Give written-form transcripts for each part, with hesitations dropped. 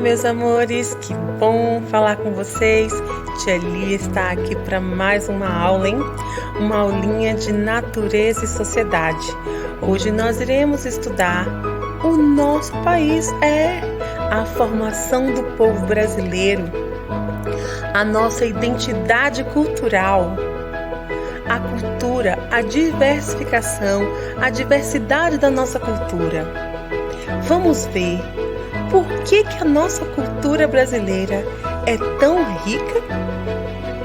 meus amores, que bom falar com vocês. Tia Lia está aqui para mais uma aula, hein? Uma aulinha de natureza e sociedade. Hoje nós iremos estudar o nosso país, a formação do povo brasileiro, a nossa identidade cultural, a cultura, a diversificação, a diversidade da nossa cultura. Vamos ver por que a nossa cultura brasileira é tão rica?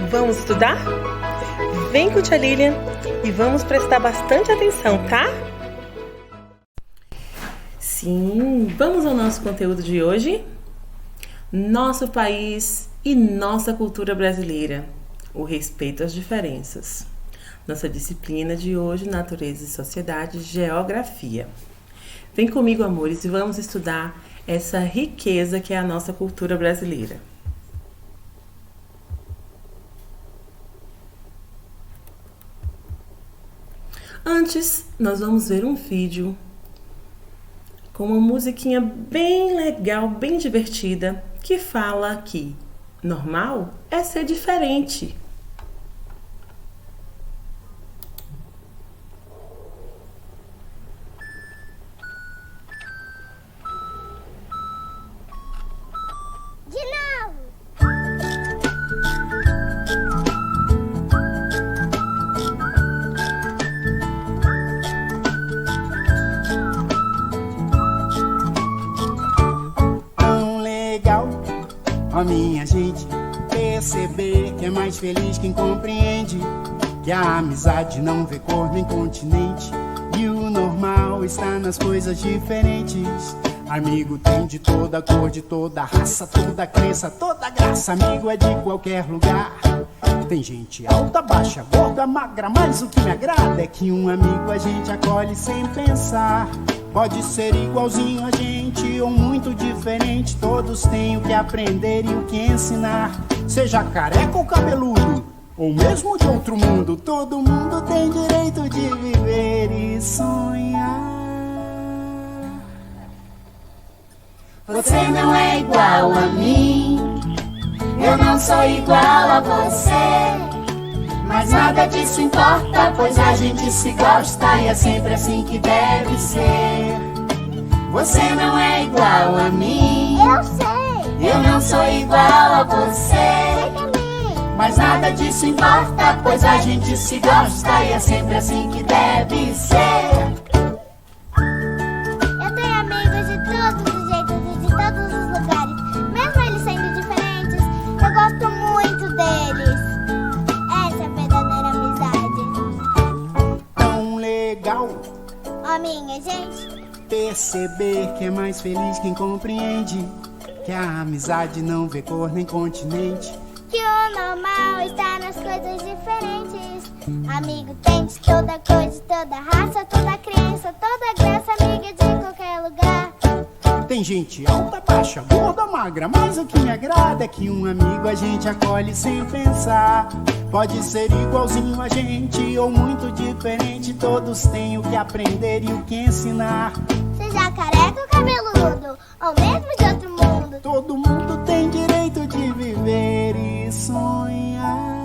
Vamos estudar? Vem com tia Lilian e vamos prestar bastante atenção, tá? Sim, vamos ao nosso conteúdo de hoje. Nosso país e nossa cultura brasileira. O respeito às diferenças. Nossa disciplina de hoje, Natureza e Sociedade, Geografia. Vem comigo, amores, e vamos estudar essa riqueza que é a nossa cultura brasileira. Antes, nós vamos ver um vídeo com uma musiquinha bem legal, bem divertida, que fala que normal é ser diferente. Ó minha gente, perceber que é mais feliz quem compreende que a amizade não vê cor nem continente e o normal está nas coisas diferentes. Amigo tem de toda cor, de toda raça, toda crença, toda graça. Amigo é de qualquer lugar. Tem gente alta, baixa, gorda, magra, mas o que me agrada é que um amigo a gente acolhe sem pensar. Pode ser igualzinho a gente ou muito diferente. Todos têm o que aprender e o que ensinar. Seja careca ou cabeludo, ou mesmo de outro mundo, todo mundo tem direito de viver e sonhar. Você não é igual a mim, eu não sou igual a você. Mas nada disso importa, pois a gente se gosta e é sempre assim que deve ser. Você não é igual a mim, eu sei. Eu não sou igual a você. Mas nada disso importa, pois a gente se gosta e é sempre assim que deve ser. Eu tenho amigos de todos os jeitos e de todos os lugares. Mesmo eles sendo diferentes, eu gosto muito deles. Essa é a verdadeira amizade. Tão legal, Ó minha gente, perceber que é mais feliz quem compreende que a amizade não vê cor nem continente, que o normal está nas coisas diferentes. Amigo tem de toda cor, de toda raça, toda crença, toda graça. Amiga de qualquer lugar. tem gente alta, baixa, gorda, magra, mas o que me agrada é que um amigo a gente acolhe sem pensar. Pode ser igualzinho a gente ou muito diferente, todos têm o que aprender e o que ensinar. Seja careca ou cabeludo, ou mesmo de outro mundo, Todo mundo tem direito de viver e sonhar.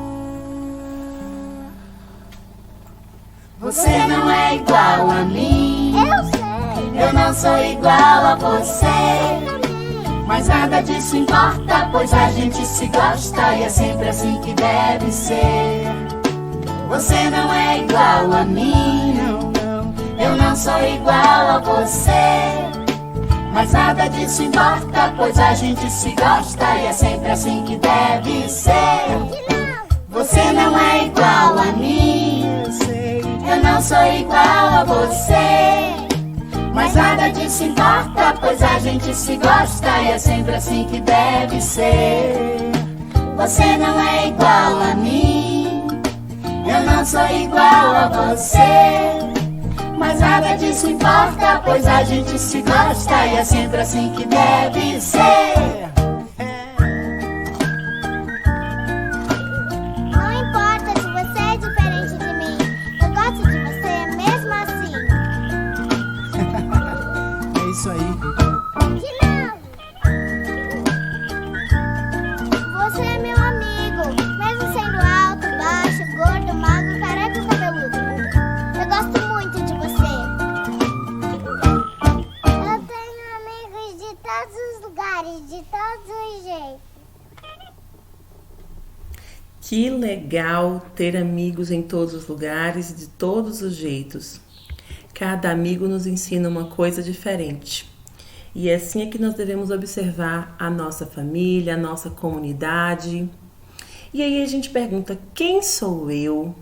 Você não é igual a mim, eu sei. eu não sou igual a você. Mas nada disso importa, pois a gente se gosta e é sempre assim que deve ser. Você não é igual a mim, eu não sou igual a você. Mas nada disso importa, pois a gente se gosta e é sempre assim que deve ser. Você não é igual a mim, Eu sei, eu não sou igual a você. Mas nada disso importa, pois a gente se gosta e é sempre assim que deve ser. Você não é igual a mim, eu não sou igual a você. Mas nada disso importa, pois a gente se gosta e é sempre assim que deve ser. Não importa se você é diferente de mim, eu gosto de você mesmo assim. é isso aí. De novo. Que legal ter amigos em todos os lugares e de todos os jeitos. Cada amigo nos ensina uma coisa diferente. E assim é que nós devemos observar a nossa família, a nossa comunidade. E aí a gente pergunta: quem sou eu?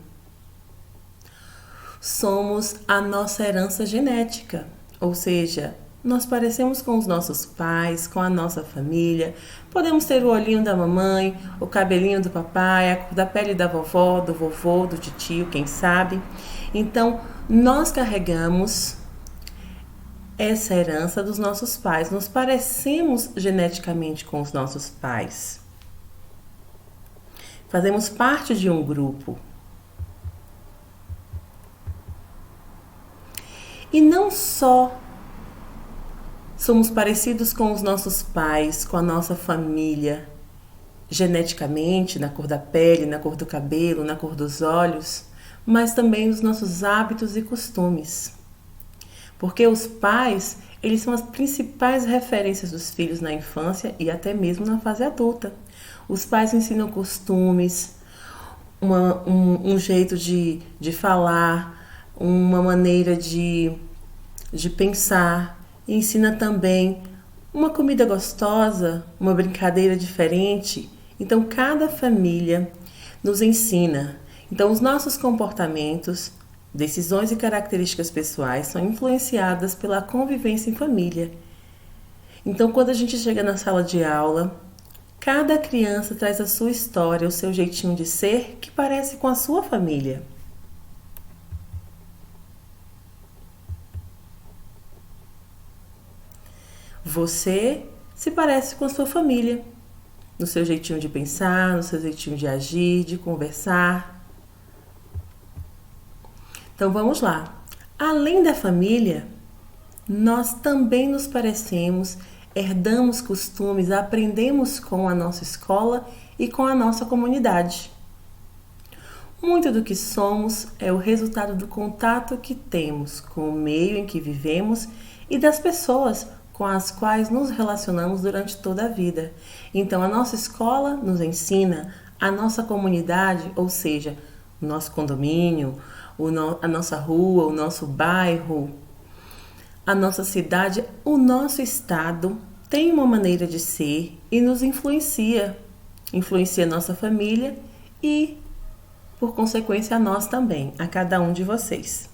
Somos a nossa herança genética, ou seja, nós parecemos com os nossos pais, com a nossa família. Podemos ter o olhinho da mamãe, o cabelinho do papai, a cor da pele da vovó, do vovô, do titio, quem sabe. Então, nós carregamos essa herança dos nossos pais. Nós parecemos geneticamente com os nossos pais. Fazemos parte de um grupo. E não só somos parecidos com os nossos pais, com a nossa família, geneticamente, na cor da pele, na cor do cabelo, na cor dos olhos, mas também nos nossos hábitos e costumes. Porque os pais, eles são as principais referências dos filhos na infância e até mesmo na fase adulta. Os pais ensinam costumes, um jeito de falar, uma maneira de pensar. Ensina também uma comida gostosa, uma brincadeira diferente. Então, cada família nos ensina. Então, os nossos comportamentos, decisões e características pessoais são influenciadas pela convivência em família. Então, quando a gente chega na sala de aula, cada criança traz a sua história, o seu jeitinho de ser, que parece com a sua família. Você se parece com a sua família, no seu jeitinho de pensar, no seu jeitinho de agir, de conversar. Então vamos lá. Além da família, nós também nos parecemos, herdamos costumes, aprendemos com a nossa escola e com a nossa comunidade. Muito do que somos é o resultado do contato que temos com o meio em que vivemos e das pessoas com as quais nos relacionamos durante toda a vida. Então, a nossa escola nos ensina, a nossa comunidade, ou seja, o nosso condomínio, a nossa rua, o nosso bairro, a nossa cidade, o nosso estado tem uma maneira de ser e nos influencia. Influencia a nossa família e, por consequência, a nós também, a cada um de vocês.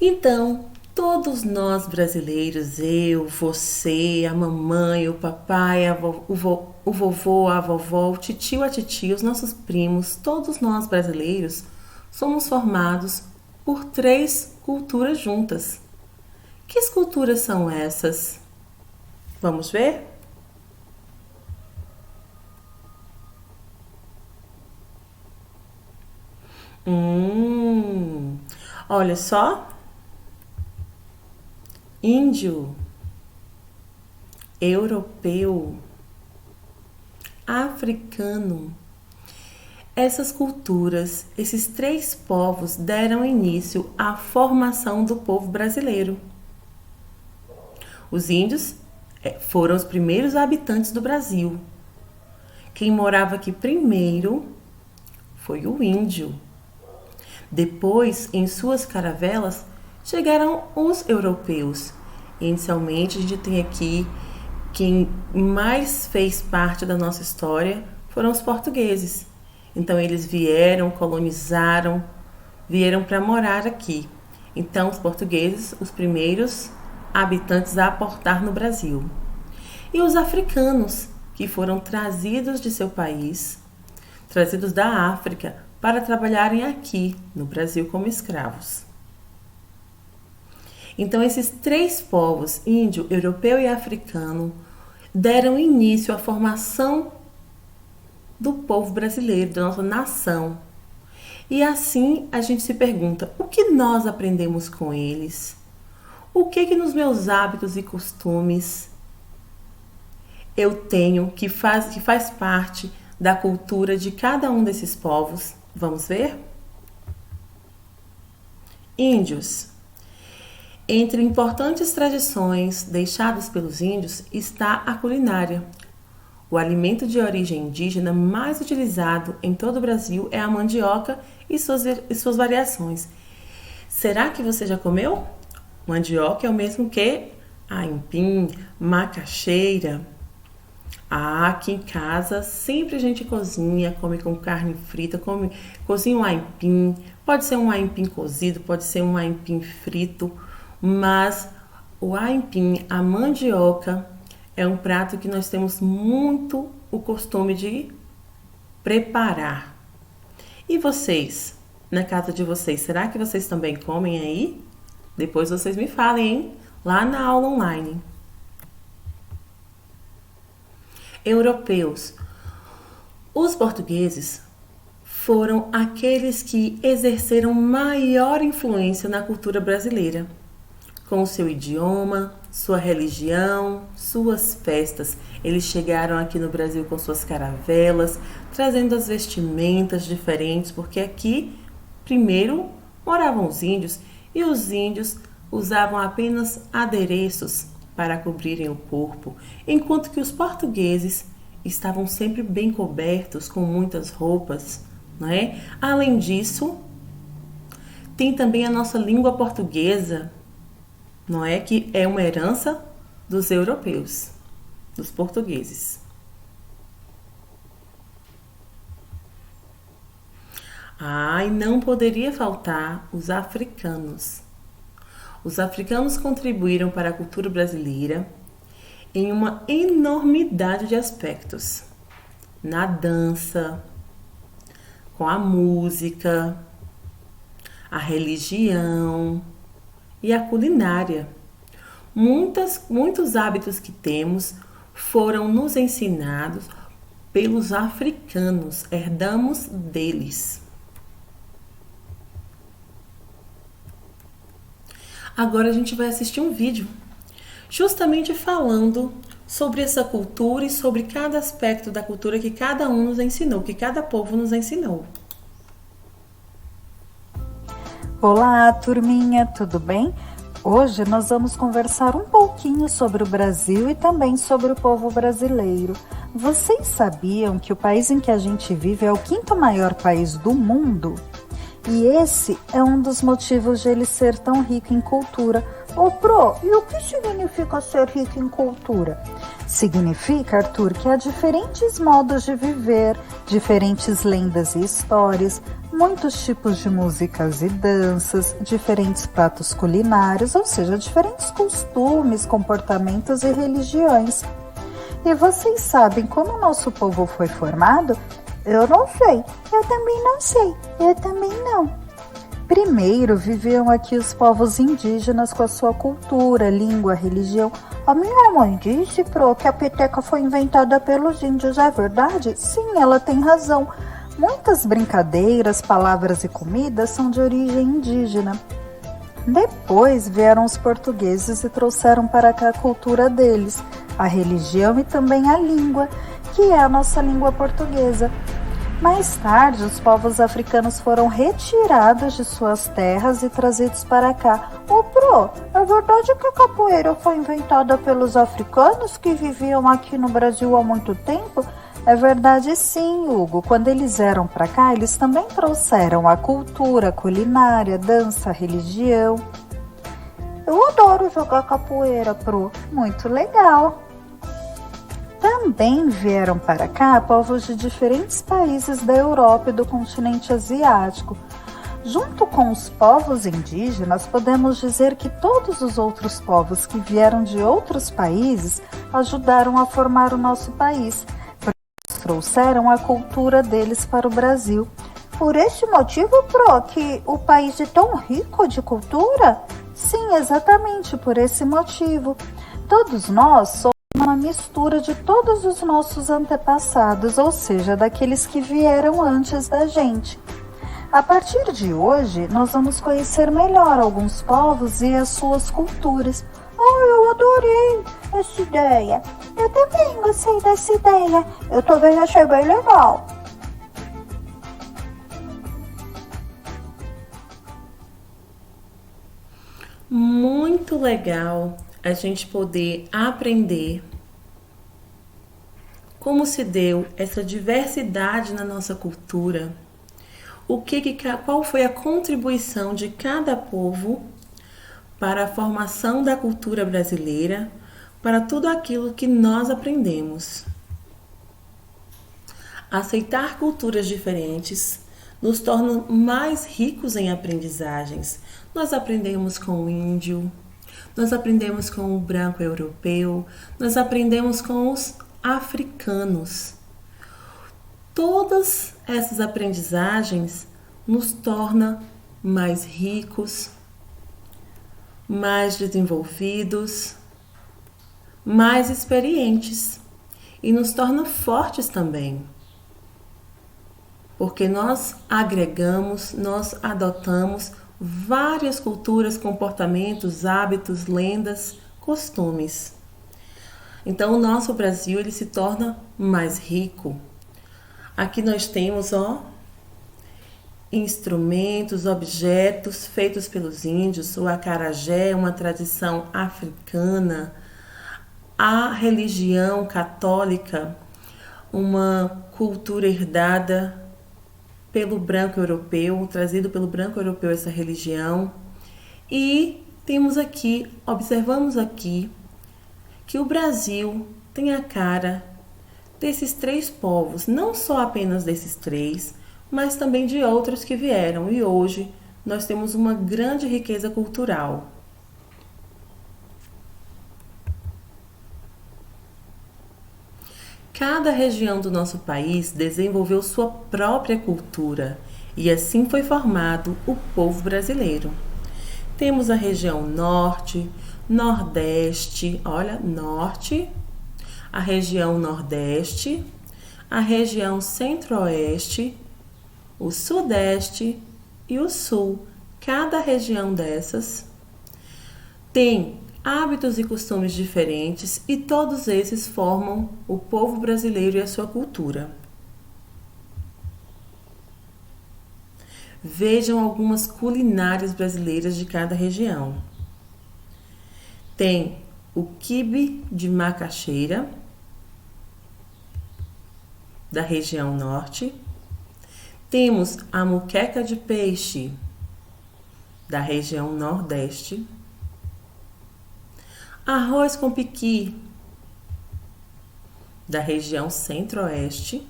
Então, todos nós brasileiros, eu, você, a mamãe, o papai, o vovô, a vovó, o titio, a titia, os nossos primos, todos nós brasileiros somos formados por 3 culturas juntas. Que culturas são essas? Vamos ver? Olha só. Índio, europeu, africano. Essas culturas, esses 3 povos deram início à formação do povo brasileiro. Os índios foram os primeiros habitantes do Brasil. Quem morava aqui primeiro foi o índio. Depois, em suas caravelas, chegaram os europeus. Inicialmente, a gente tem aqui quem mais fez parte da nossa história foram os portugueses. Então, eles vieram, colonizaram, vieram para morar aqui. Então, os portugueses, os primeiros habitantes a aportar no Brasil. E os africanos, que foram trazidos de seu país, trazidos da África, para trabalharem aqui no Brasil como escravos. Então, esses 3 povos, índio, europeu e africano, deram início à formação do povo brasileiro, da nossa nação. E assim a gente se pergunta, o que nós aprendemos com eles? O que nos meus hábitos e costumes eu tenho que faz parte da cultura de cada um desses povos? Vamos ver? Índios. Entre importantes tradições deixadas pelos índios está a culinária. O alimento de origem indígena mais utilizado em todo o Brasil é a mandioca e suas variações. Será que você já comeu? Mandioca é o mesmo que aipim, macaxeira. Aqui em casa sempre a gente cozinha, come com carne frita, cozinha um aipim. Pode ser um aipim cozido, pode ser um aipim frito, mas o aipim, a mandioca, é um prato que nós temos muito o costume de preparar. E vocês, na casa de vocês, será que vocês também comem aí? Depois vocês me falem, hein? Lá na aula online. Europeus. Os portugueses foram aqueles que exerceram maior influência na cultura brasileira, com o seu idioma, sua religião, suas festas. Eles chegaram aqui no Brasil com suas caravelas, trazendo as vestimentas diferentes, porque aqui, primeiro, moravam os índios, e os índios usavam apenas adereços para cobrirem o corpo, enquanto que os portugueses estavam sempre bem cobertos, com muitas roupas, não é? Além disso, tem também a nossa língua portuguesa, não é? Que é uma herança dos europeus, dos portugueses. E não poderia faltar os africanos. Os africanos contribuíram para a cultura brasileira em uma enormidade de aspectos. Na dança, com a música, a religião e a culinária. Muitos hábitos que temos foram nos ensinados pelos africanos, herdamos deles. Agora a gente vai assistir um vídeo justamente falando sobre essa cultura e sobre cada aspecto da cultura que cada um nos ensinou, que cada povo nos ensinou. Olá, turminha, tudo bem? Hoje nós vamos conversar um pouquinho sobre o Brasil e também sobre o povo brasileiro. Vocês sabiam que o país em que a gente vive é o 5º maior país do mundo? E esse é um dos motivos de ele ser tão rico em cultura. Ô Pro, e o que significa ser rico em cultura? Significa, Arthur, que há diferentes modos de viver, diferentes lendas e histórias, muitos tipos de músicas e danças, diferentes pratos culinários, ou seja, diferentes costumes, comportamentos e religiões. E vocês sabem como o nosso povo foi formado? Eu não sei, eu também não sei, eu também não. Primeiro viviam aqui os povos indígenas com a sua cultura, língua, religião. A minha mãe disse, Pro, que a peteca foi inventada pelos índios, é verdade? Sim, ela tem razão. Muitas brincadeiras, palavras e comidas são de origem indígena. Depois vieram os portugueses e trouxeram para cá a cultura deles, a religião e também a língua, que é a nossa língua portuguesa. Mais tarde, os povos africanos foram retirados de suas terras e trazidos para cá. Ô Pro, é verdade que a capoeira foi inventada pelos africanos que viviam aqui no Brasil há muito tempo? É verdade sim, Hugo. Quando eles vieram para cá, eles também trouxeram a cultura, a culinária, dança, a religião. Eu adoro jogar capoeira, Pro. Muito legal. Também vieram para cá povos de diferentes países da Europa e do continente asiático. Junto com os povos indígenas, podemos dizer que todos os outros povos que vieram de outros países ajudaram a formar o nosso país, porque eles trouxeram a cultura deles para o Brasil. Por esse motivo, Pro, que o país é tão rico de cultura? Sim, exatamente por esse motivo. Todos nós somos uma mistura de todos os nossos antepassados, ou seja, daqueles que vieram antes da gente. A partir de hoje, nós vamos conhecer melhor alguns povos e as suas culturas. Eu adorei essa ideia. Eu também gostei dessa ideia. Eu também achei bem legal. Muito muito legal a gente poder aprender como se deu essa diversidade na nossa cultura, qual foi a contribuição de cada povo para a formação da cultura brasileira, para tudo aquilo que nós aprendemos. Aceitar culturas diferentes nos torna mais ricos em aprendizagens. Nós aprendemos com o índio, nós aprendemos com o branco europeu, nós aprendemos com os africanos. Todas essas aprendizagens nos tornam mais ricos, mais desenvolvidos, mais experientes e nos torna fortes também. Porque nós agregamos, nós adotamos várias culturas, comportamentos, hábitos, lendas, costumes. Então o nosso Brasil ele se torna mais rico. Aqui nós temos, instrumentos, objetos feitos pelos índios, o acarajé, uma tradição africana, a religião católica, uma cultura herdada pelo branco europeu, trazido pelo branco europeu essa religião. E observamos aqui que o Brasil tem a cara desses três povos, não só apenas desses três, mas também de outros que vieram. E hoje nós temos uma grande riqueza cultural. Cada região do nosso país desenvolveu sua própria cultura e assim foi formado o povo brasileiro. Temos a região norte, nordeste, norte, a região nordeste, a região centro-oeste, o sudeste e o sul. Cada região dessas tem hábitos e costumes diferentes e todos esses formam o povo brasileiro e a sua cultura. Vejam algumas culinárias brasileiras de cada região. Tem o quibe de macaxeira, da região norte. Temos a moqueca de peixe, da região nordeste. Arroz com piqui, da região centro-oeste.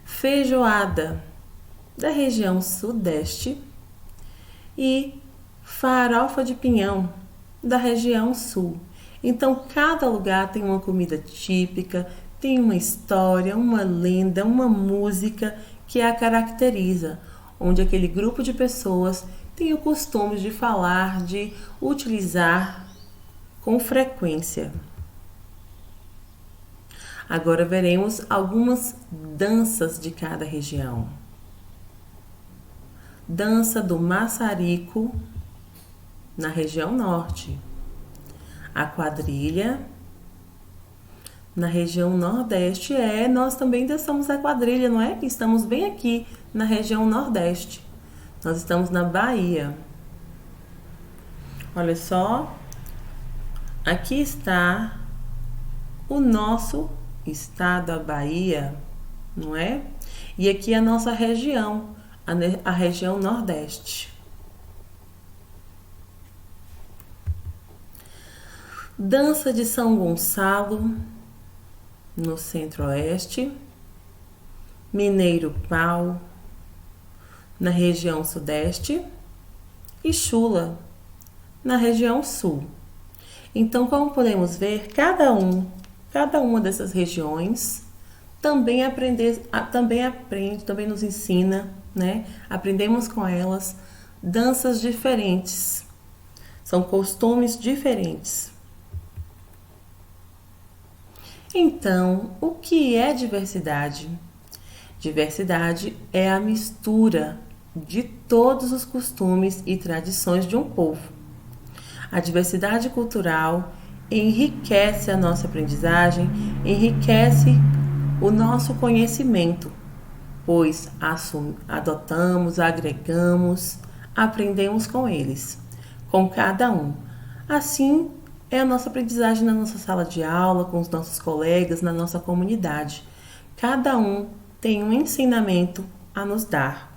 Feijoada, da região sudeste. E farofa de pinhão, da região sul. Então, cada lugar tem uma comida típica, tem uma história, uma lenda, uma música que a caracteriza, onde aquele grupo de pessoas tem o costume de falar, de utilizar com frequência. Agora veremos algumas danças de cada região. Dança do maçarico, na região norte. A quadrilha, na região nordeste. Nós também dançamos a quadrilha, não é? Estamos bem aqui na região nordeste. Nós estamos na Bahia. Olha só, aqui está o nosso estado, a Bahia, não é? E aqui a nossa região, a região nordeste. Dança de São Gonçalo, no centro-oeste. Mineiro Pau, na região sudeste. E Chula, na região sul. Então, como podemos ver, cada uma dessas regiões também nos ensina, né? Aprendemos com elas danças diferentes. São costumes diferentes. Então, o que é diversidade? Diversidade é a mistura de todos os costumes e tradições de um povo. A diversidade cultural enriquece a nossa aprendizagem, enriquece o nosso conhecimento, pois adotamos, agregamos, aprendemos com eles, com cada um. Assim é a nossa aprendizagem na nossa sala de aula, com os nossos colegas, na nossa comunidade. Cada um tem um ensinamento a nos dar.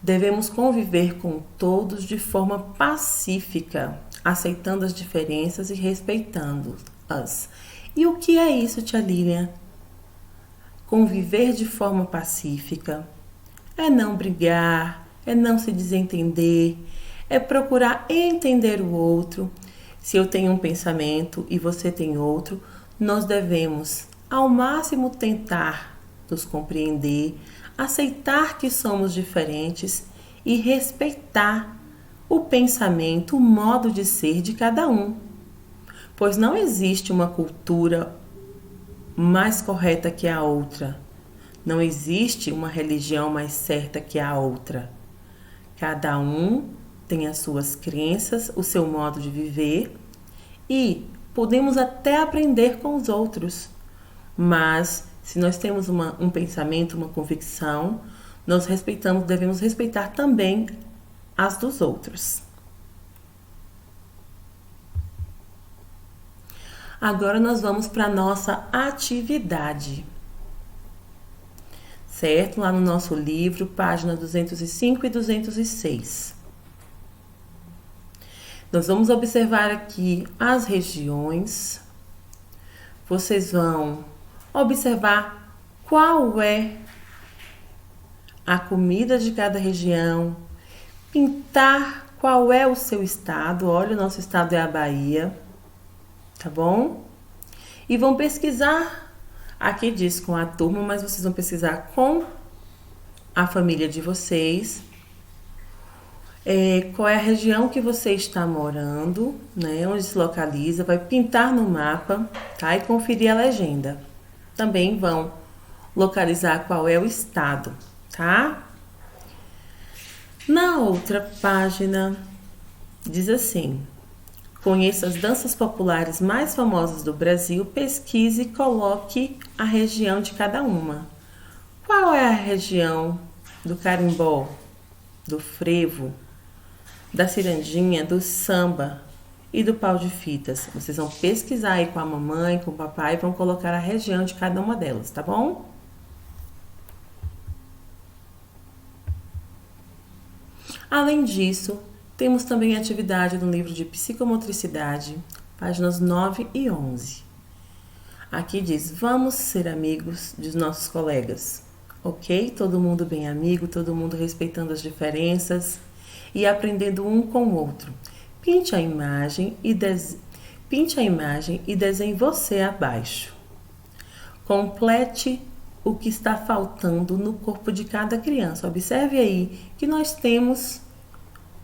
Devemos conviver com todos de forma pacífica, aceitando as diferenças e respeitando-as. E o que é isso, tia Lilian? Conviver de forma pacífica é não brigar, é não se desentender, é procurar entender o outro. Se eu tenho um pensamento e você tem outro, nós devemos, ao máximo, tentar nos compreender, aceitar que somos diferentes e respeitar o pensamento, o modo de ser de cada um. Pois não existe uma cultura mais correta que a outra. Não existe uma religião mais certa que a outra. Cada um tem as suas crenças, o seu modo de viver e podemos até aprender com os outros. Mas se nós temos um pensamento, uma convicção, nós devemos respeitar também as dos outros. Agora nós vamos para a nossa atividade. Certo? Lá no nosso livro, página 205 e 206. Nós vamos observar aqui as regiões. Vocês vão observar qual é a comida de cada região, pintar qual é o seu estado. Olha, o nosso estado é a Bahia, tá bom? E vão pesquisar, aqui diz com a turma, mas vocês vão pesquisar com a família de vocês, qual é a região que você está morando, né? Onde se localiza, vai pintar no mapa, tá? E conferir a legenda. Também vão localizar qual é o estado, tá? Na outra página, diz assim: conheça as danças populares mais famosas do Brasil, pesquise e coloque a região de cada uma. Qual é a região do carimbó, do frevo, da cirandinha, do samba e do pau de fitas? Vocês vão pesquisar aí com a mamãe, com o papai e vão colocar a região de cada uma delas, tá bom? Além disso, temos também a atividade no livro de psicomotricidade, páginas 9 e 11. Aqui diz: vamos ser amigos dos nossos colegas, ok? Todo mundo bem amigo, todo mundo respeitando as diferenças e aprendendo um com o outro. Pinte a imagem e desenhe você abaixo. Complete o que está faltando no corpo de cada criança. Observe aí que nós temos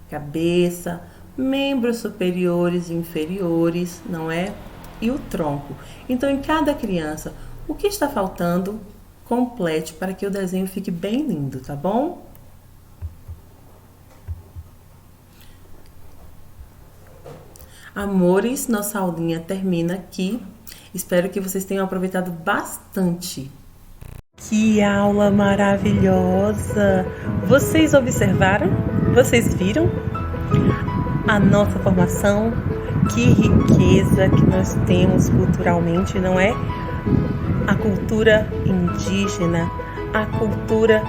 cabeça, membros superiores e inferiores, não é? E o tronco. Então, em cada criança, o que está faltando, complete para que o desenho fique bem lindo, tá bom? Amores, nossa aulinha termina aqui. Espero que vocês tenham aproveitado bastante. Que aula maravilhosa! Vocês observaram? Vocês viram? A nossa formação, que riqueza que nós temos culturalmente, não é? A cultura indígena, a cultura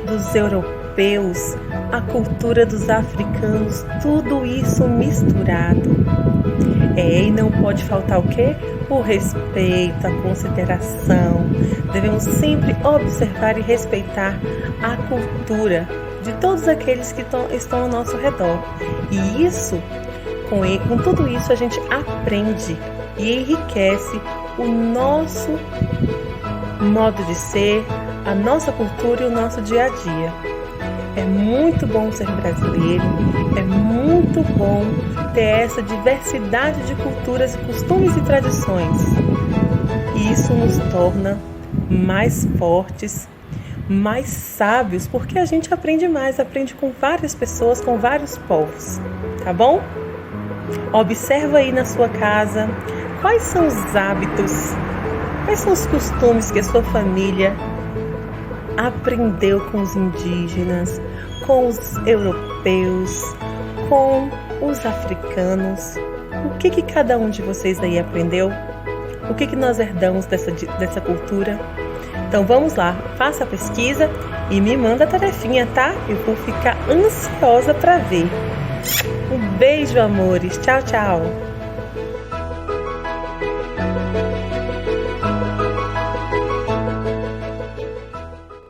dos europeus, a cultura dos africanos, tudo isso misturado. E não pode faltar o quê? O respeito, a consideração. Devemos sempre observar e respeitar a cultura de todos aqueles que estão ao nosso redor. E isso, com tudo isso, a gente aprende e enriquece o nosso modo de ser, a nossa cultura e o nosso dia a dia. É muito bom ser brasileiro, é muito bom ter essa diversidade de culturas, costumes e tradições. E isso nos torna mais fortes, mais sábios, porque a gente aprende mais, aprende com várias pessoas, com vários povos, tá bom? Observa aí na sua casa quais são os hábitos, quais são os costumes que a sua família aprendeu com os indígenas, com os europeus, com os africanos. O que cada um de vocês aí aprendeu? O que nós herdamos dessa cultura? Então vamos lá, faça a pesquisa e me manda a tarefinha, tá? Eu vou ficar ansiosa para ver. Um beijo, amores. Tchau, tchau.